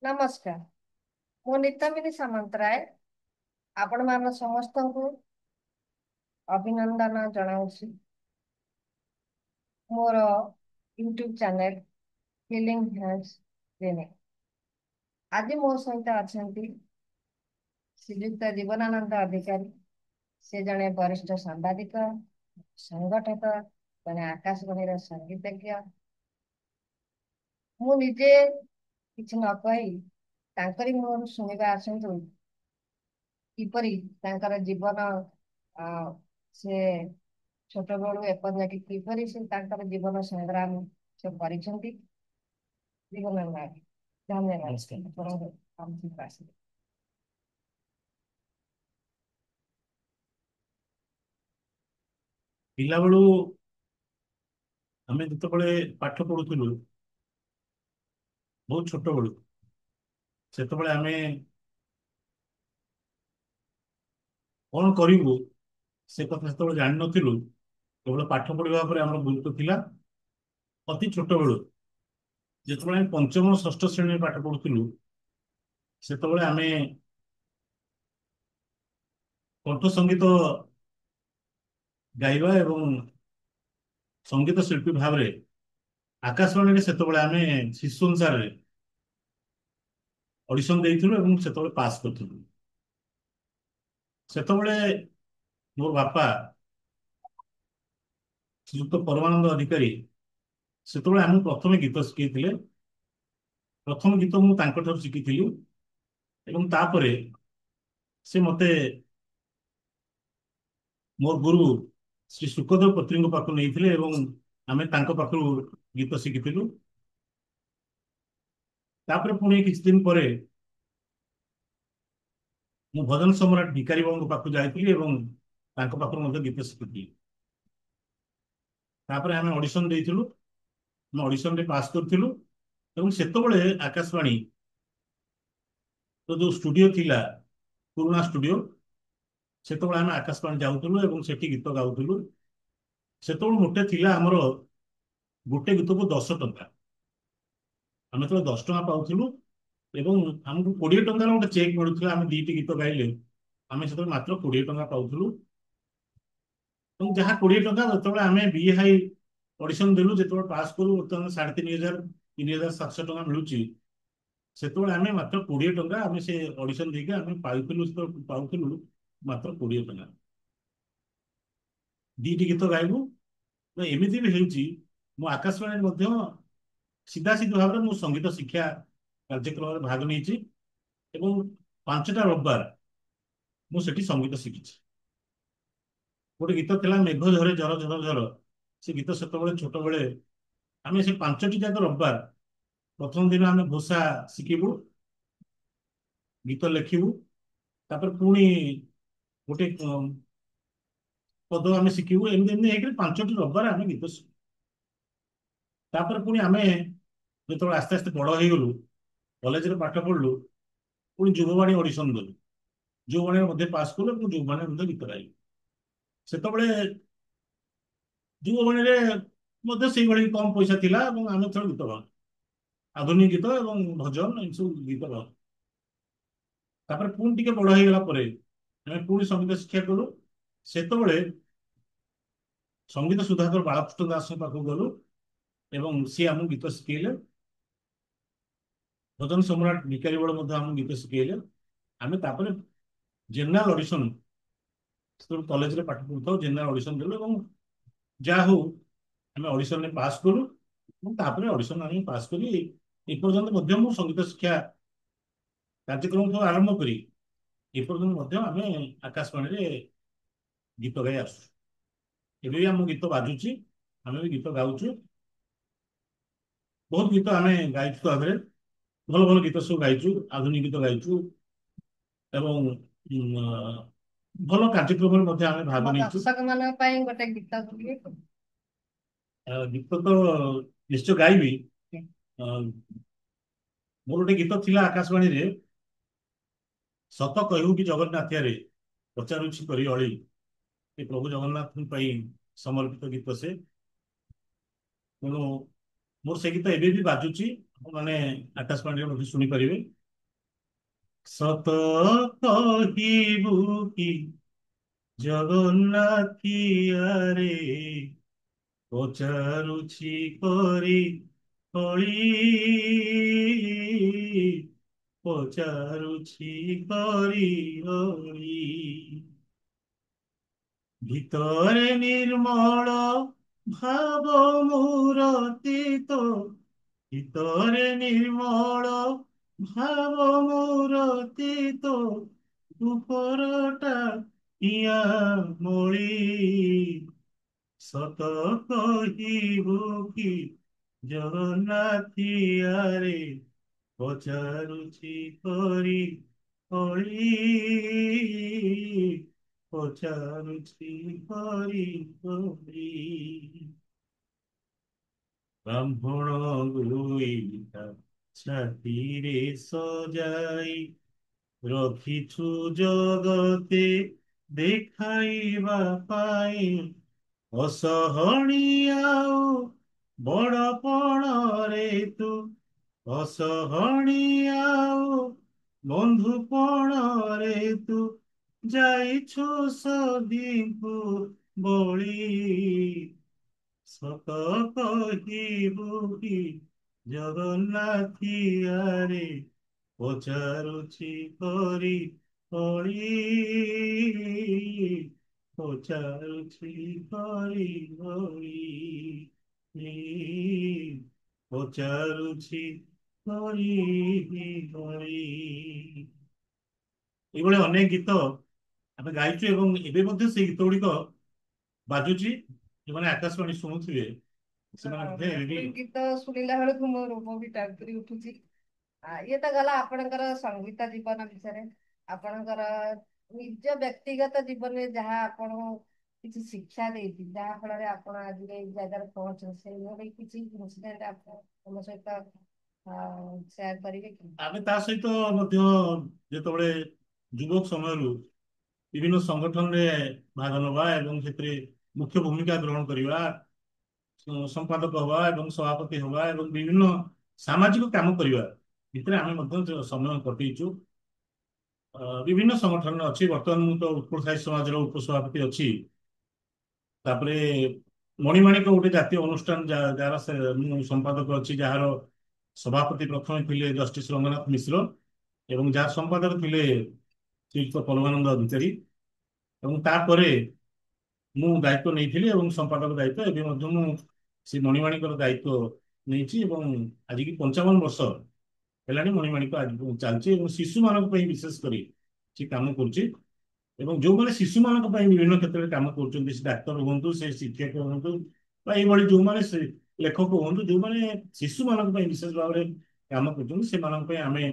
ନମସ୍କାର। ମୁଁ ନିତମିନୀ ସାମନ୍ତରାୟ ଆପଣ ମାନ ସମସ୍ତଙ୍କୁ ଅଭିନନ୍ଦନ ଜଣାଉଛି। ମୋର YouTube channel healing hands clinic. ଆଜି ମୋ ସହିତ ଅଛନ୍ତି ଶ୍ରୀଯୁକ୍ତ ଜୀବନାନନ୍ଦ ଅଧିକାରୀ। ସେ ଜଣେ ବରିଷ୍ଠ ସାମ୍ବାଦିକ, ସଂଗଠକ, ଜଣେ ଆକାଶବାଣୀର ସଙ୍ଗୀତଜ୍ଞ। ମୁଁ ନିଜେ କିଛି ନ କହି ତାଙ୍କରି ମୁହଁରୁ ଶୁଣିବା ଆସନ୍ତୁ କିପରି ତାଙ୍କର ଜୀବନ ଆ, ସେ ଛୋଟବେଳୁ ଏପର୍ଯ୍ୟନ୍ତ କିପରି ସେ ତାଙ୍କର ଜୀବନ ସଂଗ୍ରାମ ସେ କରିଛନ୍ତି। ଜୀବନ ନାୟକ, ଧନ୍ୟବାଦ ଆପଣଙ୍କୁ ଆମକୁ ଆସିଲେ। ପିଲାବେଳୁ ଆମେ ଯେତେବେଳେ ପାଠ ପଢୁଥିଲୁ, ବହୁତ ଛୋଟ ବେଳୁ, ସେତେବେଳେ ଆମେ କଣ କରିବୁ ସେ କଥା ସେତେବେଳେ ଜାଣିନଥିଲୁ। କେବଳ ପାଠ ପଢିବା ଉପରେ ଆମର ଗୁରୁତ୍ୱ ଥିଲା। ଅତି ଛୋଟ ବେଳୁ ଯେତେବେଳେ ଆମେ ପଞ୍ଚମ ଷଷ୍ଠ ଶ୍ରେଣୀରେ ପାଠ ପଢୁଥିଲୁ, ସେତେବେଳେ ଆମେ କଣ୍ଠ ସଙ୍ଗୀତ ଗାଇବା ଏବଂ ସଙ୍ଗୀତ ଶିଳ୍ପୀ ଭାବରେ ଆକାଶବାଣୀରେ ସେତେବେଳେ ଆମେ ଶିଶୁ ଅନୁସାରେ ଅଡିସନ ଦେଇଥିଲୁ ଏବଂ ସେତେବେଳେ ପାସ୍ କରିଥିଲୁ। ସେତେବେଳେ ମୋର ବାପା ଶ୍ରୀଯୁକ୍ତ ପରମାନନ୍ଦ ଅଧିକାରୀ ସେତେବେଳେ ଆମକୁ ପ୍ରଥମେ ଗୀତ ଶିଖେଇଥିଲେ। ପ୍ରଥମ ଗୀତ ମୁଁ ତାଙ୍କଠାରୁ ଶିଖିଥିଲି ଏବଂ ତାପରେ ସେ ମତେ ମୋର ଗୁରୁ ଶ୍ରୀ ଶୁକଦେବ ପତ୍ରୀଙ୍କ ପାଖକୁ ନେଇଥିଲେ ଏବଂ ଆମେ ତାଙ୍କ ପାଖରୁ ଗୀତ ଶିଖିଥିଲୁ। ତାପରେ ପୁଣି କିଛି ଦିନ ପରେ ମୁଁ ଭଜନ ସମ୍ରାଟ ଭିକାରୀ ବାବୁଙ୍କ ପାଖକୁ ଯାଇଥିଲି ଏବଂ ତାଙ୍କ ପାଖରୁ ମଧ୍ୟ ଗୀତ ଶିଖିଥିଲି। ତାପରେ ଆମେ ଅଡିସନ ଦେଇଥିଲୁ, ଆମେ ଅଡିସନରେ ପାସ୍ କରିଥିଲୁ ଏବଂ ସେତେବେଳେ ଆକାଶବାଣୀ ଯୋଉ ଷ୍ଟୁଡିଓ ଥିଲା, ପୁରୁଣା ଷ୍ଟୁଡିଓ, ସେତେବେଳେ ଆମେ ଆକାଶବାଣୀ ଯାଉଥିଲୁ ଏବଂ ସେଠି ଗୀତ ଗାଉଥିଲୁ। ସେତେବେଳେ ଗୋଟେ ଥିଲା ଆମର ଗୋଟେ ଗୀତକୁ 10 ଟଙ୍କା। ଆମେ ଯେତେବେଳେ 10 ଟଙ୍କା ପାଉଥିଲୁ ଏବଂ ଆମକୁ 20 ଟଙ୍କାର ଗୋଟେ ଚେକ୍ ମିଳୁଥିଲା, ଆମେ ଦିଟି ଗୀତ ଗାଇଲେ ଆମେ ସେତେବେଳେ ମାତ୍ର 20 ଟଙ୍କା ପାଉଥିଲୁ। ଏବଂ ଯାହା 20 ଟଙ୍କା ଯେତେବେଳେ ଆମେ ବି ହାଇ ଅଡିସନ ଦେଲୁ, ଯେତେବେଳେ ପାସ୍ କରୁ ବର୍ତ୍ତମାନ 3,500 3,700 ଟଙ୍କା ମିଳୁଛି। ସେତେବେଳେ ଆମେ ମାତ୍ର 20 ଟଙ୍କା ଆମେ ସେ ଅଡିସନ ଦେଇକି ଆମେ ପାଇଥିଲୁ, ସେତେବେଳେ ପାଉଥିଲୁ ମାତ୍ର 20 ଟଙ୍କା। ଦିଟି ଗୀତ ଗାଇବୁ। ତ ଏମିତି ବି ହେଇଛି ମୁଁ ଆକାଶବାଣୀରେ ମଧ୍ୟ ସିଧା ସିଧା ଭାବରେ ମୁଁ ସଙ୍ଗୀତ ଶିକ୍ଷା କାର୍ଯ୍ୟକ୍ରମରେ ଭାଗ ନେଇଛି ଏବଂ 5ଟା ରବିବାର ମୁଁ ସେଠି ସଙ୍ଗୀତ ଶିଖିଛି। ଗୋଟେ ଗୀତ ଥିଲା ମେଘ ଝରେ ଝର ଝର ଝର। ସେ ଗୀତ ସେତେବେଳେ ଛୋଟବେଳେ ଆମେ ସେ 5ଟି ଯାକ ରବିବାର, ପ୍ରଥମ ଦିନ ଆମେ ଘୋଷା ଶିଖିବୁ, ଗୀତ ଲେଖିବୁ, ତାପରେ ପୁଣି ଗୋଟେ ପଦ ଆମେ ଶିଖିବୁ। ଏମିତି ଏମିତି ହେଇକି 5ଟି ରବିବାର ଆମେ ଗୀତ ଶିଖୁ। ତାପରେ ପୁଣି ଆମେ ଯେତେବେଳେ ଆସ୍ତେ ଆସ୍ତେ ବଡ ହେଇଗଲୁ, କଲେଜରେ ପାଠ ପଢିଲୁ, ପୁଣି ଯୁବବାଣୀ ଅଡିସନ ଦେଲୁ। ଯୁବବାଣୀରେ ମଧ୍ୟ ପାସ୍ କଲୁ ଏବଂ ଯୁବବାଣୀରେ ମଧ୍ୟ ଗୀତ ଗାଇଲୁ। ସେତେବେଳେ ଯୁବବାଣୀରେ ମଧ୍ୟ ସେଇଭଳି କମ ପଇସା ଥିଲା ଏବଂ ଆମେ ଥରେ ଗୀତ ଗାଉ, ଆଧୁନିକ ଗୀତ ଏବଂ ଭଜନ ଏମିତି ସବୁ ଗୀତ ଗାଉ। ତାପରେ ପୁଣି ଟିକେ ବଡ ହେଇଗଲା ପରେ ଆମେ ପୁଣି ସଙ୍ଗୀତ ଶିକ୍ଷା କଲୁ। ସେତେବେଳେ ସଙ୍ଗୀତ ସୁଧାକର ବାଳକୃଷ୍ଣ ଦାସଙ୍କ ପାଖକୁ ଗଲୁ ଏବଂ ସିଏ ଆମକୁ ଗୀତ ଶିଖେଇଲେ। ଭଜନ ସମ୍ରାଟ ଭିକାରୀ ବଳ ମଧ୍ୟ ଆମକୁ ଗୀତ ଶିଖେଇଲେ। ଆମେ ତାପରେ ଜେନେରାଲ ଅଡିସନ, ସେତେବେଳେ କଲେଜରେ ପାଠ ପଢୁଥାଉ, ଜେନେରାଲ ଅଡିସନ ଦେଲୁ ଏବଂ ଯାହା ହଉ ଆମେ ଅଡିସନରେ ପାସ୍ କଲୁ ଏବଂ ତାପରେ ଅଡିସନ ଆମେ ପାସ୍ କରି ଏପର୍ଯ୍ୟନ୍ତ ମଧ୍ୟ ମୁଁ ସଙ୍ଗୀତ ଶିକ୍ଷା କାର୍ଯ୍ୟକ୍ରମ ଆରମ୍ଭ କରି ଏପର୍ଯ୍ୟନ୍ତ ମଧ୍ୟ ଆମେ ଆକାଶବାଣୀରେ ଗୀତ ଗାଇ ଆସୁଛୁ। ଏବେ ବି ଆମ ଗୀତ ବାଜୁଛି, ଆମେ ବି ଗୀତ ଗାଉଛୁ। ବହୁତ ଗୀତ ଆମେ ଗାଇଛୁ, ତା ଦେହରେ ଭଲ ଭଲ ଗୀତ ସବୁ ଗାଇଛୁ, ଆଧୁନିକ ଗୀତ ଗାଇଛୁ ଏବଂ ଭଲ କାର୍ଯ୍ୟକ୍ରମରେ ମଧ୍ୟ ଆମେ ଆମ ଭାଗ ନେଇଛୁ। ଦର୍ଶକ ମାନଙ୍କ ପାଇଁ ଗୋଟେ ଗୀତ ଗାଇବେ। ଗୀତ ତ ନିଶ୍ଚୟ ଗାଇବି। ଅ, ମୋର ଗୋଟେ ଗୀତ ଥିଲା ଆକାଶବାଣୀରେ, ସତ କହିବୁ କି ଜଗନ୍ନାଥରେ ପଚାରୁଛି କରି ଅଳି। ଏ ପ୍ରଭୁ ଜଗନ୍ନାଥଙ୍କ ପାଇଁ ସମର୍ପିତ ଗୀତ ସେ। ତେଣୁ ମୋର ସେ ଗୀତ ଏବେ ବି ବାଜୁଛି ମାନେ ଆକାଶବାଣୀରେ ମଧ୍ୟ ଶୁଣିପାରିବେ। ସତ କହିବୁ କି ଜଗନ୍ନାଥିଆରେ, ପଚାରୁଛି କରି କଳି, ପଚାରୁଛି କରି ହଳି। ଭିତରେ ନିର୍ମଳ ଭାବ ମୂରତିତ, ଭିତରେ ନିର୍ମଳ ଭାବ ମୂରତିତ, ଉପରଟା ଇଆ ମଳି। ସତ କହିବୁ କି ଜଗନ୍ନାଥିଆରେ, ପଚାରୁଛି କରି କଳି, ପଚାରୁଛି କରି କଳି। ବ୍ରାହ୍ମଣ ଗୋଇଠା ଛାତିରେ ସଜାଇ, ରଖିଛୁ ଜଗତେ ଦେଖାଇବା ପାଇଁ। ଅସହଣୀ ଆଉ ବଡ଼ପଣରେ ତୁ, ଅସହଣୀ ଆଉ ବନ୍ଧୁପଣରେ ତୁ, ଯାଇଛୁ ସଭିଙ୍କୁ ବଳି। ସତ କହିବୁ କି ଜଗନ୍ନାଥିଆରେ, ପଚାରୁଛି କରି କଳି, ପଚାରୁଛି କରି କଳି, ପଚାରୁଛି କରି କଳି। ଏଇଭଳି ଅନେକ ଗୀତ ଆମେ ଗାଇଛୁ ଏବଂ ଏବେ ମଧ୍ୟ ସେଇ ଗୀତ ଗୁଡିକ ବାଜୁଛି। ଯୋଉମାନେ ଆକାଶବାଣୀ ଶୁଣୁଥିବେ ସେମାନେ ମଧ୍ୟ ଏବେ ବି। ଏଇ ଗୀତ ଶୁଣିଲା ବେଳକୁ ମୋ ରୋମ ବି ଟାଙ୍କୁରି ଉଠୁଛି। ଇଏ ତ ଗଲା ଆପଣଙ୍କର ସଙ୍ଗୀତ ଜୀବନ ବିଷୟରେ। ଆପଣଙ୍କର ନିଜ ବ୍ୟକ୍ତିଗତ ଜୀବନରେ ଯାହା ଆପଣଙ୍କୁ କିଛି ଶିକ୍ଷା ଦେଇଛି, ଯାହା ଫଳରେ ଆପଣ ଆଜି ଏଇ ଜାଗାରେ ପହଞ୍ଚନ୍ତି, ସେଇଭଳି କିଛି ଇନସିଡେଣ୍ଟ ଆପଣ ଆମ ସହିତ ସେୟାର କରିବେ କି? ଆମେ ତା ସହିତ ମଧ୍ୟ ଯେତେବେଳେ ଯୁବକ ସମୟରୁ ବିଭିନ୍ନ ସଂଗଠନରେ ଭାଗ ନେବା ଏବଂ ସେଥିରେ ମୁଖ୍ୟ ଭୂମିକା ଗ୍ରହଣ କରିବା, ସମ୍ପାଦକ ହବା ଏବଂ ସଭାପତି ହବା ଏବଂ ବିଭିନ୍ନ ସାମାଜିକ କାମ କରିବା ଭିତରେ ଆମେ ମଧ୍ୟ ସମୟ କଟେଇଛୁ। ବିଭିନ୍ନ ସଂଗଠନରେ ଅଛି। ବର୍ତ୍ତମାନ ମୁଁ ତ ଉତ୍କଳ ସାହିତ୍ୟ ସମାଜର ଉପସଭାପତି ଅଛି। ତାପରେ ମଣିମାଣିକ ଗୋଟେ ଜାତୀୟ ଅନୁଷ୍ଠାନ ଯାହାର ମୁଁ ସମ୍ପାଦକ ଅଛି, ଯାହାର ସଭାପତି ପ୍ରଥମେ ଥିଲେ ଜଷ୍ଟିସ ରଙ୍ଗନାଥ ମିଶ୍ର ଏବଂ ଯାହାର ସମ୍ପାଦକ ଥିଲେ ଶ୍ରୀଯୁକ୍ତ ପରମାନନ୍ଦ ଅଧିକାରୀ। ଏବଂ ତାପରେ ମୁଁ ଦାୟିତ୍ୱ ନେଇଥିଲି ଏବଂ ସମ୍ପାଦକ ଦାୟିତ୍ୱ ଏବେ ମଧ୍ୟ ମୁଁ ସେ ମଣିମାଣିକର ଦାୟିତ୍ୱ ନେଇଛି ଏବଂ ଆଜିକି 55 ବର୍ଷ ହେଲାଣି ମଣିମାଣିକ ଆଜି ଚାଲିଛି ଏବଂ ଶିଶୁମାନଙ୍କ ପାଇଁ ବିଶେଷ କରି ସେ କାମ କରୁଛି। ଏବଂ ଯୋଉମାନେ ଶିଶୁମାନଙ୍କ ପାଇଁ ବିଭିନ୍ନ କ୍ଷେତ୍ରରେ କାମ କରୁଛନ୍ତି, ସେ ଡାକ୍ତର ହୁଅନ୍ତୁ, ସେ ଶିକ୍ଷକ ହୁଅନ୍ତୁ ବା ଏଇଭଳି ଯୋଉମାନେ ସେ ଲେଖକ ହୁଅନ୍ତୁ, ଯୋଉମାନେ ଶିଶୁମାନଙ୍କ ପାଇଁ ବିଶେଷ ଭାବରେ କାମ କରୁଛନ୍ତି, ସେମାନଙ୍କ ପାଇଁ ଆମେ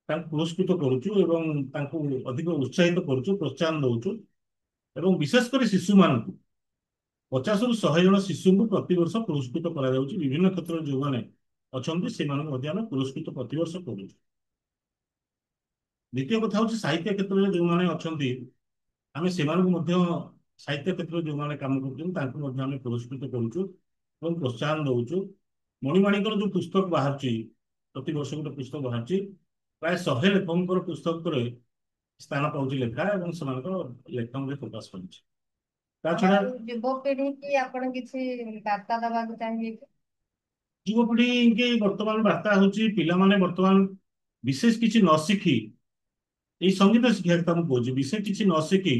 ତାଙ୍କୁ ପୁରସ୍କୃତ କରୁଛୁ ଏବଂ ତାଙ୍କୁ ଅଧିକ ଉତ୍ସାହିତ କରୁଛୁ, ପ୍ରୋତ୍ସାହନ ଦଉଛୁ। ଏବଂ ବିଶେଷ କରି ଶିଶୁମାନଙ୍କୁ 50ରୁ 100 ଜଣ ଶିଶୁଙ୍କୁ ପ୍ରତିବର୍ଷ ପୁରସ୍କୃତ କରାଯାଉଛି। ବିଭିନ୍ନ କ୍ଷେତ୍ରରେ ଯୋଉମାନେ ଅଛନ୍ତି ସେମାନଙ୍କୁ ମଧ୍ୟ ଆମେ ପୁରସ୍କୃତ ପ୍ରତିବର୍ଷ କରୁଛୁ। ଦ୍ୱିତୀୟ କଥା ହଉଛି ସାହିତ୍ୟ କ୍ଷେତ୍ରରେ ଯୋଉମାନେ ଅଛନ୍ତି ଆମେ ସେମାନଙ୍କୁ ମଧ୍ୟ ସାହିତ୍ୟ କ୍ଷେତ୍ରରେ ଯୋଉମାନେ କାମ କରୁଛନ୍ତି ତାଙ୍କୁ ମଧ୍ୟ ଆମେ ପୁରସ୍କୃତ କରୁଛୁ ଏବଂ ପ୍ରୋତ୍ସାହନ ଦଉଛୁ। ମଣିମାଣିକର ଯୋଉ ପୁସ୍ତକ ବାହାରୁଛି, ପ୍ରତିବର୍ଷ ଗୋଟେ ପୁସ୍ତକ ବାହାରୁଛି, ପ୍ରାୟ 100 ଲେଖକଙ୍କର ପୁସ୍ତକରେ ସ୍ଥାନ ପାଉଛି ଲେଖା ଏବଂ ସେମାନଙ୍କର ଲେଖନରେ ପ୍ରକାଶ ପାଉଛି। ତା ଛଡା ଆଉ ଯୁବପିଢି କି ଆପଣ କିଛି ବାର୍ତ୍ତା ଦବାକୁ ଚାହିଁବେ କି? ଯୁବପିଢିକି ବର୍ତ୍ତମାନ ବାର୍ତ୍ତା ହଉଛି, ପିଲାମାନେ ବର୍ତ୍ତମାନ ବିଶେଷ କିଛି ନ ଶିଖି, ଏଇ ସଙ୍ଗୀତ ଶିକ୍ଷା କଥା ମୁଁ କହୁଛି, ବିଶେଷ କିଛି ନ ଶିଖି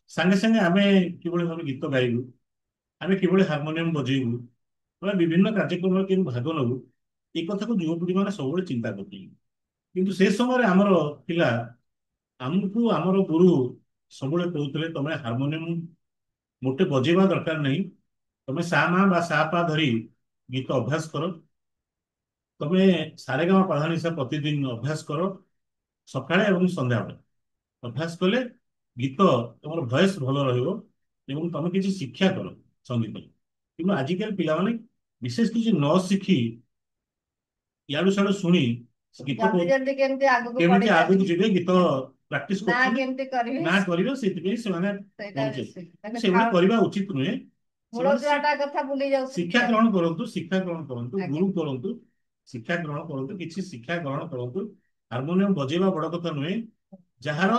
ସାଙ୍ଗେ ସାଙ୍ଗେ ଆମେ କିଭଳି ଭାବେ ଗୀତ ଗାଇବୁ, ଆମେ କିଭଳି ହାରମୋନିୟମ ବଜେଇବୁ ବା ବିଭିନ୍ନ କାର୍ଯ୍ୟକ୍ରମରେ କେମିତି ଭାଗ ନେବୁ, ଏ କଥାକୁ ଯୁବପିଢି ମାନେ ସବୁବେଳେ ଚିନ୍ତା କରୁଛନ୍ତି। କିନ୍ତୁ ସେ ସମୟରେ ଆମର ଥିଲା, ଆମକୁ ଆମର ଗୁରୁ ସବୁବେଳେ କହୁଥିଲେ ତମେ ହାରମୋନିୟମ ମୋଟେ ବଜେଇବା ଦରକାର ନାହିଁ, ତମେ ସା ମା ବା ସା ପା ଧରି ଗୀତ ଅଭ୍ୟାସ କର, ତମେ ସାରେଗାମା ପାଧାନିଶା ପ୍ରତିଦିନ ଅଭ୍ୟାସ କର ସକାଳେ ଏବଂ ସନ୍ଧ୍ୟାବେଳେ। ଅଭ୍ୟାସ କଲେ ଗୀତ ତମର ଭଏସ ଭଲ ରହିବ ଏବଂ ତମେ କିଛି ଶିକ୍ଷା କର ସଙ୍ଗୀତ। କିନ୍ତୁ ଆଜିକାଲି ପିଲାମାନେ ବିଶେଷ କିଛି ନ ଶିଖି ଇଆଡୁ ସିଆଡୁ ଶୁଣି ଗୀତ ଜଲ୍ଦି ଜଲ୍ଦି କେମିତି ଆଗକୁ କେମିତି ବଢି ଆଗକୁ ଚାଲିବେ, ଯିବେ, ଗୀତ ପ୍ରାକ୍ଟିସ ନା କରୁଛନ୍ତି କେମିତି କରିବେ, ନା କରିବେ, ସେଥିପାଇଁ ସେମାନେ ସେଇଟା କରୁଛନ୍ତି। ବେଶୀ ମାନେ ସେଭଳି କରିବା ଉଚିତ ନୁହେଁ। ମୂଳ ସେମାନେ ଦୁଆଟା କଥା ଭୁଲି ଶିକ୍ଷା ଯାଉଛନ୍ତି ଆଉ। ଗ୍ରହଣ କରନ୍ତୁ, ଶିକ୍ଷା ଗ୍ରହଣ କରନ୍ତୁ, ଆଜ୍ଞା। ଗୁରୁ କରନ୍ତୁ, ଶିକ୍ଷା ଗ୍ରହଣ କରନ୍ତୁ, କିଛି ଶିକ୍ଷା ଗ୍ରହଣ କରନ୍ତୁ। ହାରମୋନିୟମ ବଜେଇବା ବଡ କଥା ନୁହେଁ। ଯାହାର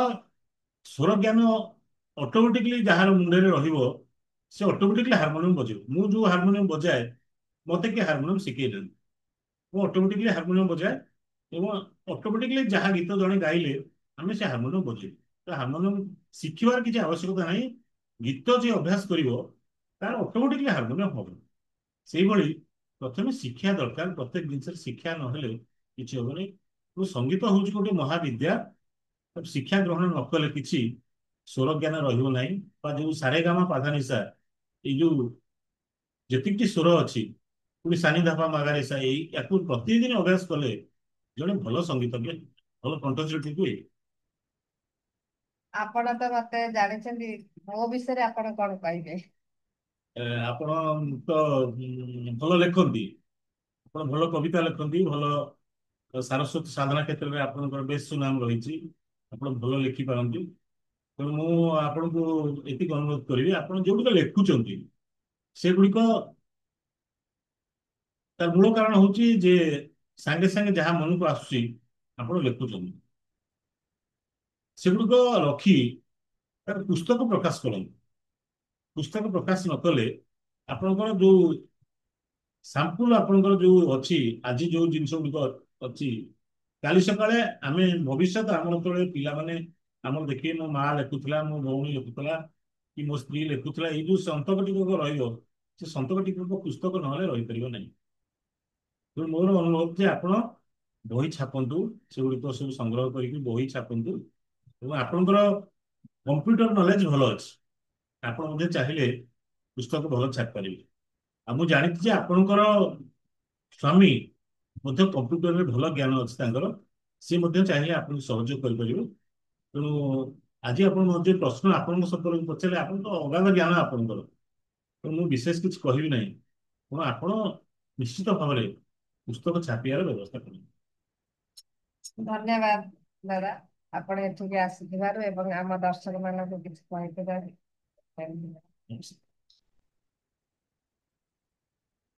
ସ୍ୱର ଜ୍ଞାନ ଅଟୋମେଟିକଲି ଯାହାର ମୁଣ୍ଡରେ ରହିବ, ସେ ଅଟୋମେଟିକଲି ହାରମୋନିୟମ ବଜେଇବ। ମୁଁ ଯୋଉ ହାରମୋନିୟମ ବଜାଏ, ମତେ କିଏ ହାରମୋନିୟମ ଶିଖେଇଲେନି, ମୁଁ ଅଟୋମେଟିକଲି ହାରମୋନିୟମ ବଜାଏ। ଏବଂ ଅଟୋମେଟିକଲି ଯାହା ଗୀତ ଜଣେ ଗାଇଲେ ଆମେ ସେ ହାରମୋନିୟମ ବଜେଇବୁ। ତ ହାରମୋନିୟମ ଶିଖିବାର କିଛି ଆବଶ୍ୟକତା ନାହିଁ। ଗୀତ ଯିଏ ଅଭ୍ୟାସ କରିବ ତାର ଅଟୋମେଟିକଲି ହାରମୋନିୟମ ହବ। ସେଇଭଳି ପ୍ରଥମେ ଶିକ୍ଷା ଦରକାର। ପ୍ରତ୍ୟେକ ଜିନିଷରେ ଶିକ୍ଷା ନହେଲେ କିଛି ହବନି। ତେଣୁ ସଙ୍ଗୀତ ହଉଛି ଗୋଟେ ମହାବିଦ୍ୟା। ତାକୁ ଶିକ୍ଷା ଗ୍ରହଣ ନ କଲେ କିଛି ସ୍ୱର ଜ୍ଞାନ ରହିବ ନାହିଁ। ବା ଯୋଉ ସାରେଗାମା ପାଧାନିଶା, ଏଇ ଯୋଉ ଯେତିକି ସ୍ୱର ଅଛି, ପୁଣି ସାନି ଧାପା ମାଗାରେସା, ଏଇ ୟାକୁ ପ୍ରତିଦିନ ଅଭ୍ୟାସ କଲେ ଜଣେ ଭଲ ସଙ୍ଗୀତଜ୍ଞ, ଭଲ କଣ୍ଠଶିଳ୍ପୀ ହୁଏ। ଆପଣ ତ ମତେ ଜାଣିଛନ୍ତି, ମୋ ବିଷୟରେ ଆପଣ କଣ କହିବେ? ଆପଣ ତ ଭଲ ଲେଖନ୍ତି। ଆପଣ ଭଲ କବିତା ଲେଖନ୍ତି। ଭଲ ସାରସ୍ୱତ ସାଧନା କ୍ଷେତ୍ରରେ ଆପଣଙ୍କର ବେଶ ସୁନାମ ରହିଛି। ଆପଣ ଭଲ ଲେଖିପାରନ୍ତି। ତେଣୁ ମୁଁ ଆପଣଙ୍କୁ ଏତିକି ଅନୁରୋଧ କରିବି, ଆପଣ ଯୋଉଗୁଡ଼ିକ ଲେଖୁଛନ୍ତି ସେଗୁଡ଼ିକ, ତାର ମୂଳ କାରଣ ହଉଛି ଯେ ସାଙ୍ଗେ ସାଙ୍ଗେ ଯାହା ମନକୁ ଆସୁଛି ଆପଣ ଲେଖୁଛନ୍ତି, ସେଗୁଡ଼ିକ ରଖି ତାର ପୁସ୍ତକ ପ୍ରକାଶ କରନ୍ତୁ। ପୁସ୍ତକ ପ୍ରକାଶ ନ କଲେ ଆପଣଙ୍କର ଯୋଉ ସାମ୍ପୁଲ ଆପଣଙ୍କର ଯୋଉ ଅଛି, ଆଜି ଯୋଉ ଜିନିଷ ଗୁଡ଼ିକ ଅଛି, କାଲି ସକାଳେ ଆମେ ଭବିଷ୍ୟତ ଆମର ଯେତେବେଳେ ପିଲାମାନେ ଆମର ଦେଖିବେ, ମୋ ମା ଲେଖୁଥିଲା, ମୋ ଭଉଣୀ ଲେଖୁଥିଲା, କି ମୋ ସ୍ତ୍ରୀ ଲେଖୁଥିଲା, ଏଇ ଯୋଉ ସନ୍ତକ ଟିକକ ରହିବ, ସେ ସନ୍ତକ ଟିକକ ପୁସ୍ତକ ନହେଲେ ରହିପାରିବ ନାହିଁ। ତେଣୁ ମୋର ଅନୁରୋଧ ଯେ ଆପଣ ବହି ଛାପନ୍ତୁ, ସେଗୁଡ଼ିକ ସବୁ ସଂଗ୍ରହ କରିକି ବହି ଛାପନ୍ତୁ। ଏବଂ ଆପଣଙ୍କର କମ୍ପ୍ୟୁଟର ନଲେଜ ଭଲ ଅଛି, ଆପଣ ମଧ୍ୟ ଚାହିଁଲେ ପୁସ୍ତକ ଭଲ ଛାପି ପାରିବେ। ଆଉ ମୁଁ ଜାଣିଛି ଯେ ଆପଣଙ୍କର ସ୍ୱାମୀ ମଧ୍ୟ କମ୍ପ୍ୟୁଟରରେ ଭଲ ଜ୍ଞାନ ଅଛି ତାଙ୍କର, ସିଏ ମଧ୍ୟ ଚାହିଁଲେ ଆପଣଙ୍କୁ ସହଯୋଗ କରିପାରିବେ। ତେଣୁ ଆଜି ଆପଣ ମୋର ଯୋଉ ପ୍ରଶ୍ନ ଆପଣଙ୍କ ସମ୍ପର୍କରେ ପଚାରିଲେ, ଆପଣ ତ ଅଗାଧ ଜ୍ଞାନ ଆପଣଙ୍କର, ତେଣୁ ମୁଁ ବିଶେଷ କିଛି କହିବି ନାହିଁ। ତେଣୁ ଆପଣ ନିଶ୍ଚିତ ଭାବରେ ପୁସ୍ତକ ଛାପିବାର ବ୍ୟବସ୍ଥା କରନ୍ତୁ। ଧନ୍ୟବାଦ ଦାଦା, ଆପଣ ଏଠିକି ଆସିଥିବାରୁ ଏବଂ ଆମ ଦର୍ଶକ ମାନଙ୍କୁ କିଛି କହିଥିବାରୁ।